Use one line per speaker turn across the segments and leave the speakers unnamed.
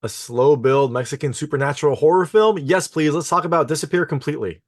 A slow build Mexican supernatural horror film? Yes, please. Let's talk about Disappear Completely.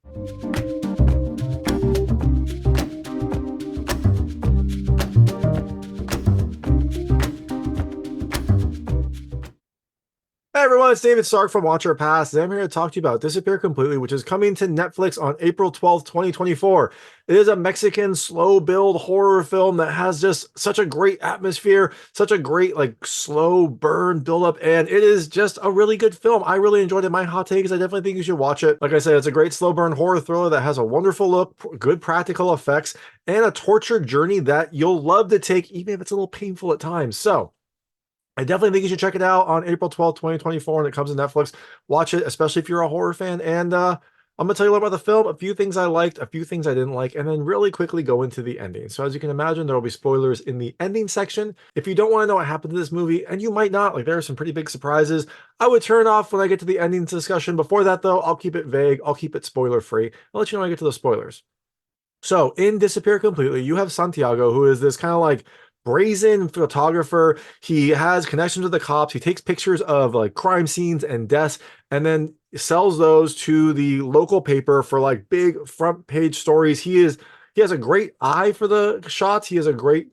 Hey everyone, it's David Stark from Watch Our Past, and I'm here to talk to you about Disappear Completely, which is coming to Netflix on April 12th, 2024. It is a Mexican slow build horror film that has just such a great atmosphere, such a great like slow burn build up, and it is just a really good film. I really enjoyed it. My hot take is I definitely think you should watch it. Like I said, it's a great slow burn horror thriller that has a wonderful look, good practical effects, and a tortured journey that you'll love to take, even if it's a little painful at times. So, I definitely think you should check it out on April 12th, 2024, and it comes to Netflix. Watch it, especially if you're a horror fan. And I'm going to tell you a little about the film, a few things I liked, a few things I didn't like, and then really quickly go into the ending. So as you can imagine, there will be spoilers in the ending section. If you don't want to know what happened to this movie, and you might not, like there are some pretty big surprises, I would turn it off when I get to the ending discussion. Before that, though, I'll keep it vague. I'll keep it spoiler-free. I'll let you know when I get to the spoilers. So in Disappear Completely, you have Santiago, who is this kind of like brazen photographer. He has connections with the cops. He takes pictures of like crime scenes and deaths, and then sells those to the local paper for like big front page stories. He has a great eye for the shots. He's a great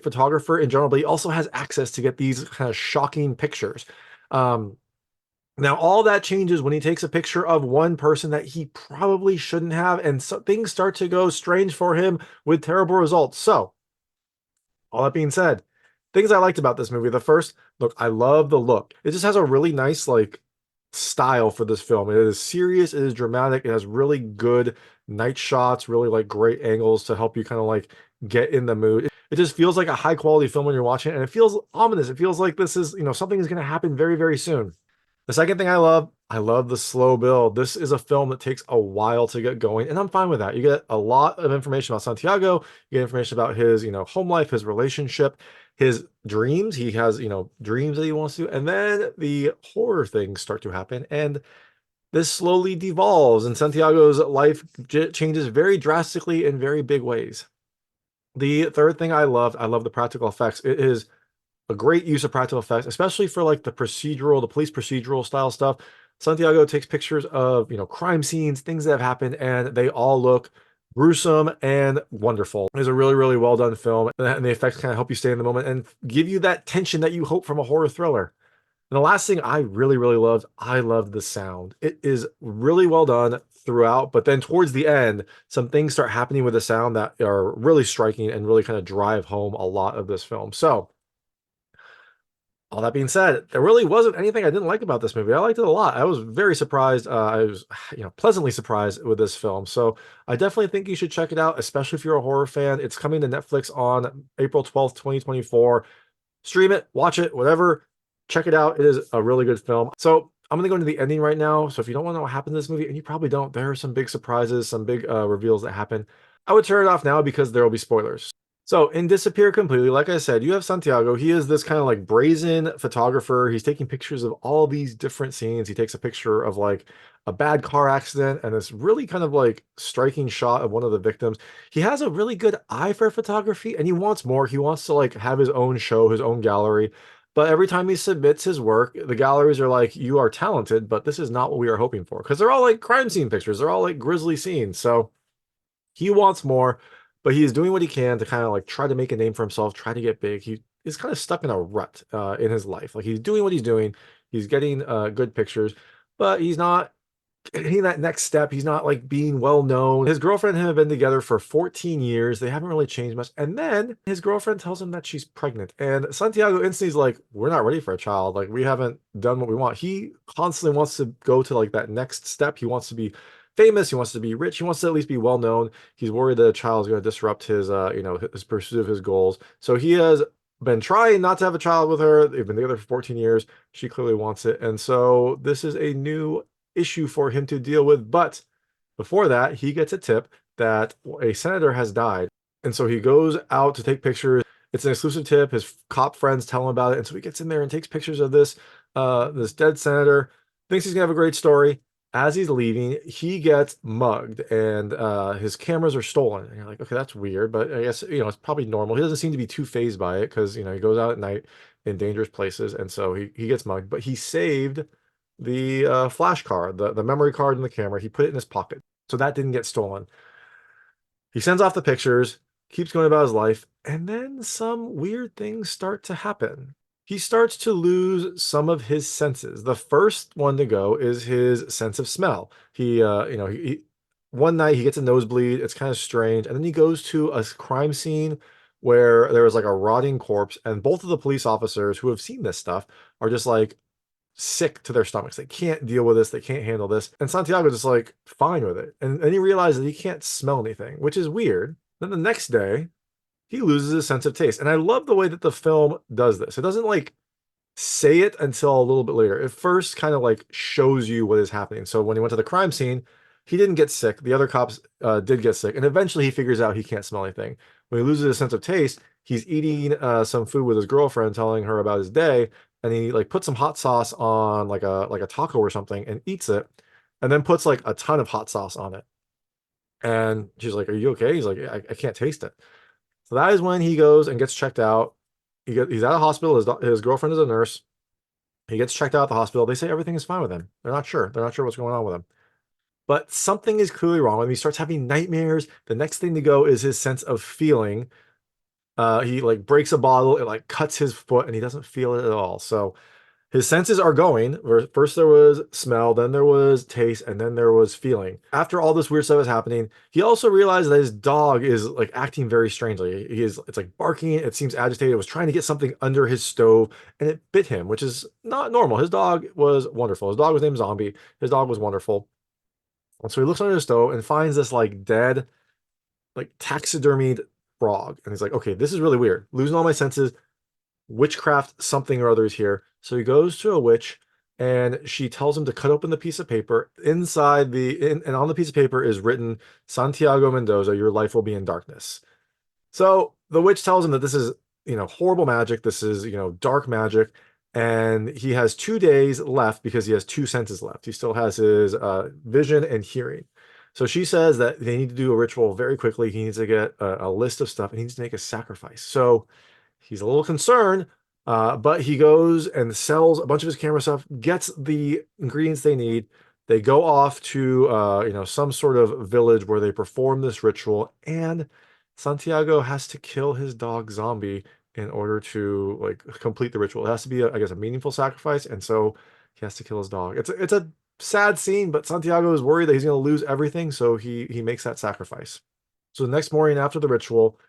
photographer in general, but he also has access to get these kind of shocking pictures. Um, Now, all that changes when he takes a picture of one person that he probably shouldn't have, and so things start to go strange for him with terrible results. So, all that being said, things I liked about this movie. The first, look, I love the look. It just has a really nice, like, style for this film. It is serious, it is dramatic, it has really good night shots, really like great angles to help you kind of like get in the mood. It just feels like a high quality film when you're watching it, and it feels ominous. It feels like this is, something is going to happen very, very soon. The second thing I love the slow build. This is a film that takes a while to get going, and I'm fine with that. You get a lot of information about Santiago, you get information about his, home life, his relationship, his dreams. He has, dreams that he wants to, and then the horror things start to happen, and this slowly devolves, and Santiago's life changes very drastically in very big ways. The third thing I love the practical effects. It is a great use of practical effects, especially for like the police procedural style stuff. Santiago takes pictures of, crime scenes, things that have happened, and they all look gruesome and wonderful. It's a really, really well done film, and the effects kind of help you stay in the moment and give you that tension that you hope from a horror thriller. And the last thing I really, really loved, I loved the sound. It is really well done throughout, but then towards the end, some things start happening with the sound that are really striking and really kind of drive home a lot of this film. So, all that being said, there really wasn't anything I didn't like about this movie. I liked it a lot. I was very surprised. I was, pleasantly surprised with this film. So I definitely think you should check it out, especially if you're a horror fan. It's coming to Netflix on April 12th, 2024. Stream it, watch it, whatever. Check it out. It is a really good film. So I'm going to go into the ending right now. So if you don't want to know what happened to this movie, and you probably don't, there are some big surprises, some big reveals that happen. I would turn it off now because there will be spoilers. So in Disappear Completely, like I said, you have Santiago. He is this kind of like brazen photographer. He's taking pictures of all these different scenes. He takes a picture of like a bad car accident and this really kind of like striking shot of one of the victims. He has a really good eye for photography, and he wants more. He wants to like have his own show, his own gallery. But every time he submits his work, the galleries are like, "You are talented, but this is not what we are hoping for." Because they're all like crime scene pictures. They're all like grisly scenes. So he wants more, but he is doing what he can to kind of like try to make a name for himself, try to get big. He is kind of stuck in a rut in his life. Like he's doing what he's doing. He's getting good pictures, but he's not hitting that next step. He's not like being well known. His girlfriend and him have been together for 14 years. They haven't really changed much. And then his girlfriend tells him that she's pregnant. And Santiago instantly is like, we're not ready for a child. Like we haven't done what we want. He constantly wants to go to like that next step. He wants to be famous. He wants to be rich. He wants to at least be well known. He's worried that a child is going to disrupt his, his pursuit of his goals. So he has been trying not to have a child with her. They've been together for 14 years. She clearly wants it. And so this is a new issue for him to deal with. But before that, he gets a tip that a senator has died. And so he goes out to take pictures. It's an exclusive tip. His cop friends tell him about it. And so he gets in there and takes pictures of this dead senator, thinks he's gonna have a great story. As he's leaving, he gets mugged and his cameras are stolen. And you're like, okay, that's weird, but I guess it's probably normal. He doesn't seem to be too fazed by it because he goes out at night in dangerous places, and so he gets mugged. But he saved the flash card, the memory card in the camera. He put it in his pocket, so that didn't get stolen. He sends off the pictures, keeps going about his life, and then some weird things start to happen. He starts to lose some of his senses. The first one to go is his sense of smell. One night he gets a nosebleed. It's kind of strange. And then he goes to a crime scene where there was like a rotting corpse, and both of the police officers who have seen this stuff are just like, sick to their stomachs. They can't deal with this. They can't handle this. And Santiago's just like fine with it. And then he realizes that he can't smell anything, which is weird. Then the next day, he loses his sense of taste. And I love the way that the film does this. It doesn't like say it until a little bit later. It first kind of like shows you what is happening. So when he went to the crime scene, he didn't get sick. The other cops did get sick. And eventually he figures out he can't smell anything. When he loses his sense of taste, he's eating some food with his girlfriend, telling her about his day. And he like puts some hot sauce on like a taco or something and eats it. And then puts like a ton of hot sauce on it. And she's like, "Are you okay?" He's like, I can't taste it. So that is when he goes and gets checked out. He's at a hospital. His girlfriend is a nurse. He gets checked out at the hospital. They say everything is fine with him. They're not sure. They're not sure what's going on with him. But something is clearly wrong with him. He starts having nightmares. The next thing to go is his sense of feeling. He like breaks a bottle. It like cuts his foot, and he doesn't feel it at all. So his senses are going. First there was smell, then there was taste, and then there was feeling. After all this weird stuff is happening, he also realized that his dog is like acting very strangely. It's like barking, it seems agitated. It was trying to get something under his stove, and it bit him, which is not normal. His dog was wonderful. His dog was named Zombie. His dog was wonderful. And so he looks under the stove and finds this like dead, like taxidermied frog. And he's like, okay, this is really weird. Losing all my senses, witchcraft something or other is here. So he goes to a witch and she tells him to cut open the piece of paper. And on the piece of paper is written, Santiago Mendoza, your life will be in darkness. So the witch tells him that this is, horrible magic. This is, dark magic. And he has 2 days left because he has two senses left. He still has his vision and hearing. So she says that they need to do a ritual very quickly. He needs to get a list of stuff and he needs to make a sacrifice. So he's a little concerned, but he goes and sells a bunch of his camera stuff, gets the ingredients they need. They go off to some sort of village where they perform this ritual, and Santiago has to kill his dog Zombie in order to like complete the ritual. It has to be, I guess, a meaningful sacrifice, and so he has to kill his dog. It's a sad scene, but Santiago is worried that he's going to lose everything, so he makes that sacrifice. So the next morning after the ritual,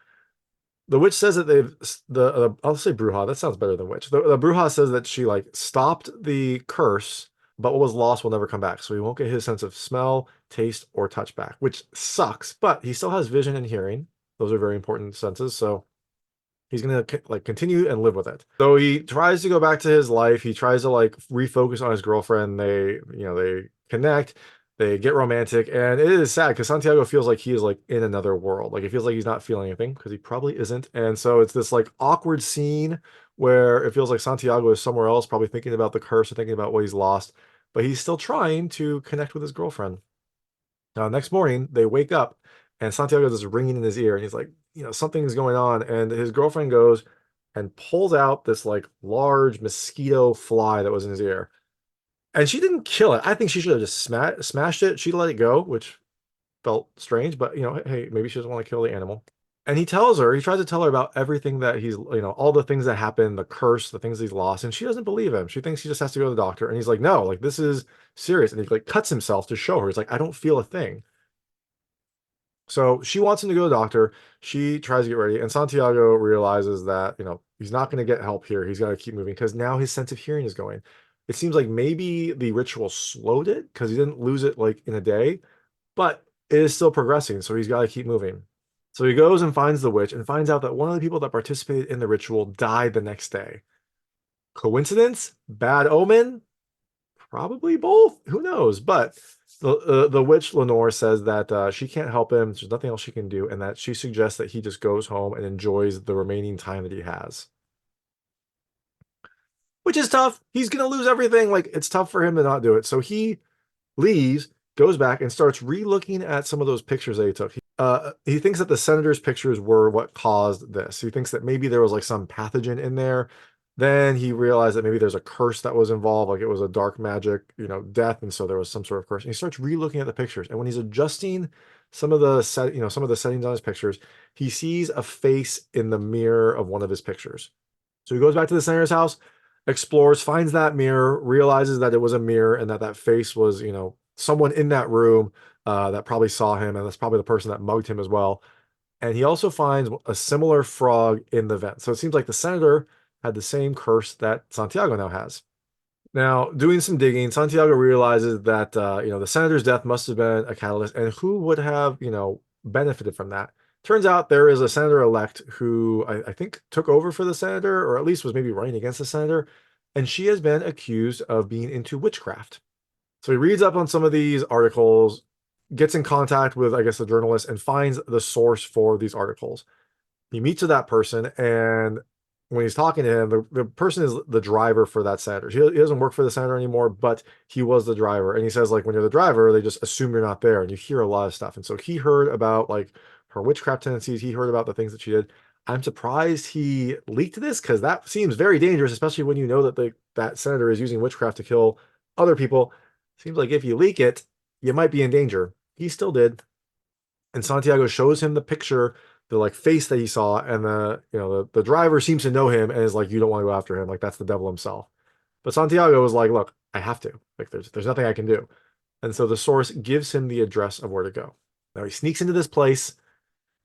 the witch says that I'll say Bruja. That sounds better than witch. The Bruja says that she like stopped the curse, but what was lost will never come back. So he won't get his sense of smell, taste, or touch back, which sucks. But he still has vision and hearing. Those are very important senses. So he's gonna like continue and live with it. So he tries to go back to his life. He tries to like refocus on his girlfriend. They connect. They get romantic, and it is sad because Santiago feels like he is like in another world. Like it feels like he's not feeling anything because he probably isn't. And so it's this like awkward scene where it feels like Santiago is somewhere else, probably thinking about the curse or thinking about what he's lost, but he's still trying to connect with his girlfriend. Now, next morning, they wake up and Santiago is ringing in his ear, and he's like, something's going on. And his girlfriend goes and pulls out this like large mosquito fly that was in his ear. And she didn't kill it. I think she should have just smashed it. She let it go, which felt strange, but hey, maybe she doesn't want to kill the animal. And he tries to tell her about everything that he's, all the things that happened, the curse, the things he's lost, and she doesn't believe him. She thinks he just has to go to the doctor. And he's like, no, like this is serious. And he like cuts himself to show her. He's like, I don't feel a thing. So she wants him to go to the doctor. She tries to get ready, and Santiago realizes that, he's not going to get help here. He's got to keep moving because now his sense of hearing is going. It seems like maybe the ritual slowed it because he didn't lose it like in a day, but it is still progressing. So he's got to keep moving. So he goes and finds the witch and finds out that one of the people that participated in the ritual died the next day. Coincidence? Bad omen? Probably both. Who knows? But the witch Lenore says that she can't help him. There's nothing else she can do, and that she suggests that he just goes home and enjoys the remaining time that he has. Which is tough. He's gonna lose everything. Like it's tough for him to not do it. So he leaves, goes back and starts re-looking at some of those pictures that he took. He thinks that the senator's pictures were what caused this. He thinks that maybe there was like some pathogen in there. Then he realized that maybe there's a curse that was involved, like it was a dark magic, death, and so there was some sort of curse. And he starts re-looking at the pictures, and when he's adjusting some of the settings on his pictures, he sees a face in the mirror of one of his pictures. So he goes back to the senator's house, explores, finds that mirror, realizes that it was a mirror and that that face was, someone in that room that probably saw him, and that's probably the person that mugged him as well. And he also finds a similar frog in the vent. So it seems like the senator had the same curse that Santiago now has. Now, doing some digging, Santiago realizes that the senator's death must have been a catalyst, and who would have benefited from that? Turns out there is a senator-elect who I think took over for the senator, or at least was maybe running against the senator, and she has been accused of being into witchcraft. So he reads up on some of these articles, gets in contact with, I guess, the journalist, and finds the source for these articles. He meets with that person, and when he's talking to him, the person is the driver for that senator. He doesn't work for the senator anymore, but he was the driver. And he says, like, when you're the driver, they just assume you're not there, and you hear a lot of stuff. And so he heard about like her witchcraft tendencies. He heard about the things that she did. I'm surprised he leaked this, because that seems very dangerous, especially when you know that that senator is using witchcraft to kill other people. Seems like if you leak it, you might be in danger. He still did. And Santiago shows him the picture, the like face that he saw, and the driver seems to know him and is like, you don't want to go after him, like that's the devil himself. But Santiago was like, look, I have to. Like there's nothing I can do. And so the source gives him the address of where to go. Now he sneaks into this place.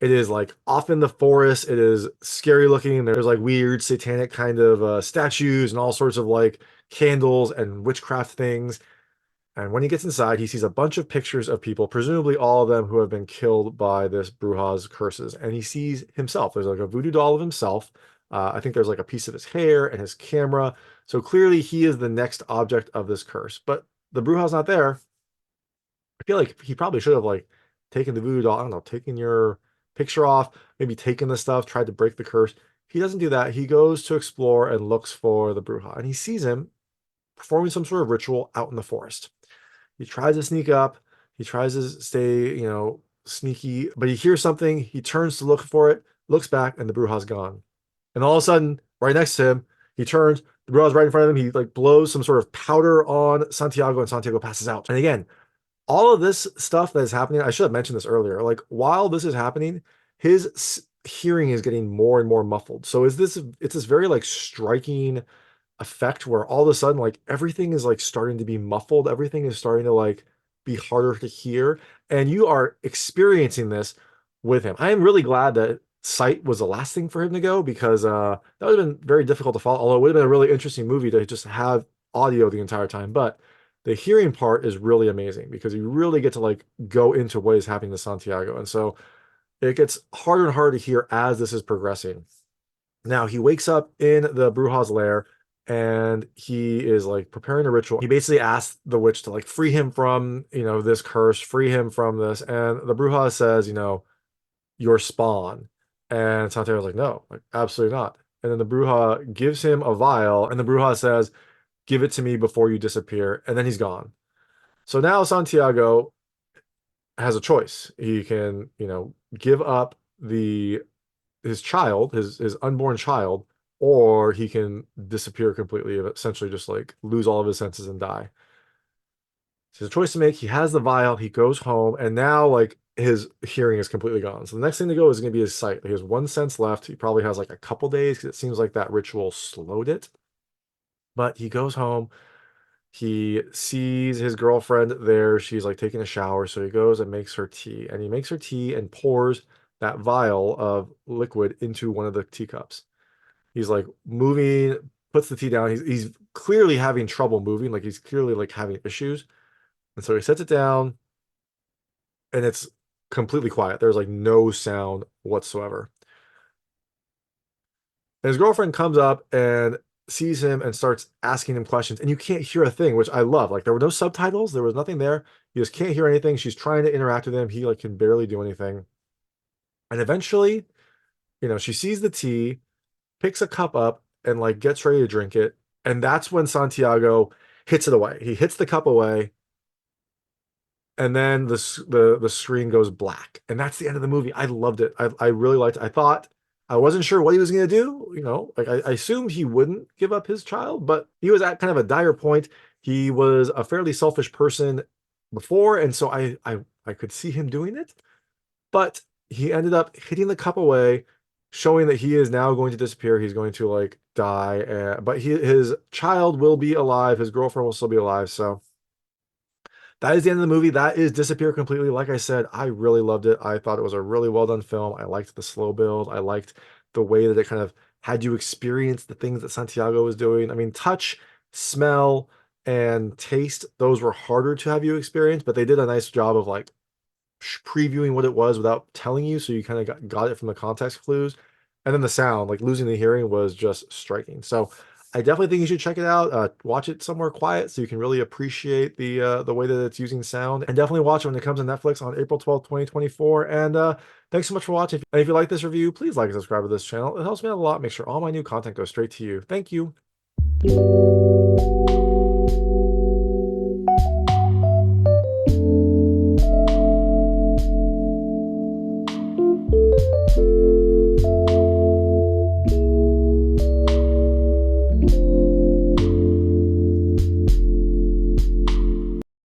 It is like off in the forest. It is scary looking. There's like weird satanic kind of statues and all sorts of like candles and witchcraft things. And when he gets inside, he sees a bunch of pictures of people, presumably all of them who have been killed by this Bruja's curses. And he sees himself. There's like a voodoo doll of himself. I think there's like a piece of his hair and his camera. So clearly he is the next object of this curse. But the Bruja's not there. I feel like he probably should have like taken the voodoo doll, I don't know, taken your picture off, maybe taken the stuff, tried to break the curse. He doesn't do that. He goes to explore and looks for the Bruja. And he sees him performing some sort of ritual out in the forest. He tries to sneak up. He tries to stay, sneaky, but he hears something. He turns to look for it, looks back, and the Bruja's gone. And all of a sudden, right next to him, he turns. The Bruja's right in front of him. He like blows some sort of powder on Santiago, and Santiago passes out. And again, all of this stuff that is happening, I should have mentioned this earlier. Like while this is happening, his hearing is getting more and more muffled. So it's this very like striking effect where all of a sudden like everything is like starting to be muffled, everything is starting to like be harder to hear, and you are experiencing this with him. I am really glad that sight was the last thing for him to go, because that would have been very difficult to follow, although it would have been a really interesting movie to just have audio the entire time. But the hearing part is really amazing because you really get to like go into what is happening to Santiago, and so it gets harder and harder to hear as this is progressing. Now he wakes up in the Bruja's lair, and he is like preparing a ritual. He basically asks the witch to like free him from, this curse, free him from this. And the Bruja says, your spawn. And Santiago's like, no, like absolutely not. And then the Bruja gives him a vial, and the Bruja says, give it to me before you disappear. And then he's gone. So now Santiago has a choice. He can, give up his child, his unborn child, or he can disappear completely, essentially just like lose all of his senses and die. So there's a choice to make. He has the vial, he goes home, and now like his hearing is completely gone. So the next thing to go is going to be his sight. He has one sense left. He probably has like a couple days because it seems like that ritual slowed it. But he goes home. He sees his girlfriend there. She's like taking a shower. So he goes and makes her tea. And he makes her tea and pours that vial of liquid into one of the teacups. He's like moving, puts the tea down. He's clearly having trouble moving. Like he's clearly like having issues. And so he sets it down, and it's completely quiet. There's like no sound whatsoever. And his girlfriend comes up and sees him and starts asking him questions. And you can't hear a thing, which I love. Like there were no subtitles. There was nothing there. You just can't hear anything. She's trying to interact with him. He like can barely do anything. And eventually, she sees the tea, picks a cup up, and like gets ready to drink it. And that's when Santiago hits it away. He hits the cup away, and then the screen goes black, and that's the end of the movie. I loved it. I really liked it. I thought I wasn't sure what he was going to do. Like I assumed he wouldn't give up his child, but he was at kind of a dire point. He was a fairly selfish person before, and so I could see him doing it, but he ended up hitting the cup away, showing that he is now going to disappear. He's going to like die, but his child will be alive. His girlfriend will still be alive. So that is the end of the movie. That is Disappear Completely. Like I said, I really loved it. I thought it was a really well done film. I liked the slow build. I liked the way that it kind of had you experience the things that Santiago was doing. I mean, touch, smell, and taste, those were harder to have you experience, but they did a nice job of like previewing what it was without telling you, so you kind of got it from the context clues. And then the sound, like losing the hearing, was just striking. So I definitely think you should check it out. Watch it somewhere quiet so you can really appreciate the way that it's using sound. And definitely watch it when it comes to Netflix on April 12th, 2024. And thanks so much for watching. And if you like this review, please like and subscribe to this channel. It helps me out a lot. Make sure all my new content goes straight to you. Thank you.